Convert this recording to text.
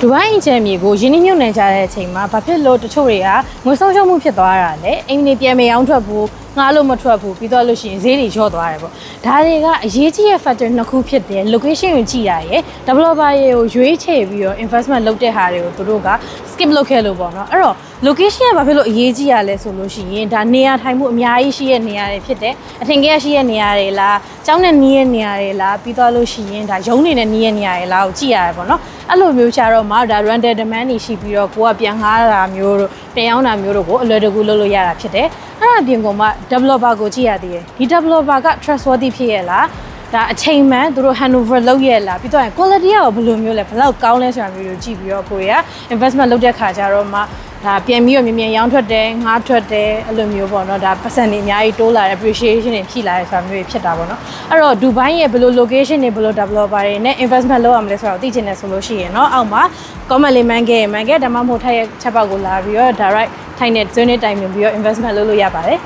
ဒူဘိုင်းအင်ဂျင်မြေကိုရင်းနှီးမြှုပ်နှံကြတဲ့အချိန်မှာဘာဖြစ်လို့တချို့တွေကငွေဆုံးရှုံးမှုဖြစ်သွားတာလဲအိမ်နေပြန်မရောင်းထွက်ဘူးငှားလို့မထွက်ဘူးပြီးတော့လို့ရှိရင်ဈေးတွေလျော့သွားတယ်ပေါ့ဒါတွေကအရေးကြီးတဲ့ factor နှစ်ခုဖြစ်တယ် location ကိုကြည့်ရရဲ့ developer တွေကိုရွေးချယ်ပြီးတော့ investment လုပ်တဲ့ဟာတွေကိုသူတို့က skip လုပ်ခဲ့လို့ပေါ့နော်အဲ့တော့ location ကဘာဖြစ်လို့အရေးကြီးရလဲဆိုလို့ရှိရင်ဒါနေရာထိုင်မှုအများကြီးရှိတဲ့နေရာတွေဖြစ်တယ်အထင်ကြီးရှိတဲ့နေရာတွေလားကျောင်းနဲ့နီးတဲ့နေရာတွေလားပြီးတော့လို့ရှိရင်ဒါရုံးနေတဲ့နီးတဲ့နေရာတွေလားကိုကြည့်ရတယ်ပေါ့နော်အဲ့လိုမျိုးချတော့မှဒါ rental demand တွေရှိပြီးတော့ကိုကပြန်ငှားတာမျိုးတို့ပြန်ရောင်းတာမျိုးတို့ကိုအလွယ်တကူလုပ်လို့ရတာဖြစ်တယ်အဲ့ဒါအပြင်ကမှ developer ကိုကြည့်ရသေးတယ်ဒီ developer က trustworthy ဖြစ်ရဲ့လားဒါအချိန်မှန်သူတို့ handover လုပ်ရလားပြီးတော့ quality ကဘယ်လိုမျိုးလဲဘယ်လောက်ကောင်းလဲဆိုတာမျိုးကိုကြည့်ပြီးတော့ကိုရ investment လုပ်တဲ့ခါကျတော့မှဒါပြန်ပြီးတော့မြန်ရောင်းထွက်တယ်ငှားထွက်တယ်အဲ့လိုမျိုးပေါ့နော်ဒါပတ်စံတွေအများကြီးတိုးလာတယ် appreciation တွေဖြည့်လာတယ်ဆိုတာမျိုးဖြစ်တာပေါ့နော်အဲ့တော့ Dubai ရဲ့ဘယ်လို location တွေဘယ်လို developer တွေနဲ့ investment လုပ်ရမလဲဆိုတော့သိချင်တယ်ဆိုလို့ရှိရင်เนาะအောက်မှာ comment လေးမှန်းခဲ့ဒါမှမဟုတ်ထိုက်ရဲ့ချက်ပေါက်ကိုလာပြီးတော့ direct ထိုင်တဲ့ zone နဲ့တိုင်ပြီးတော့ investment လုပ်လို့ရပါတယ်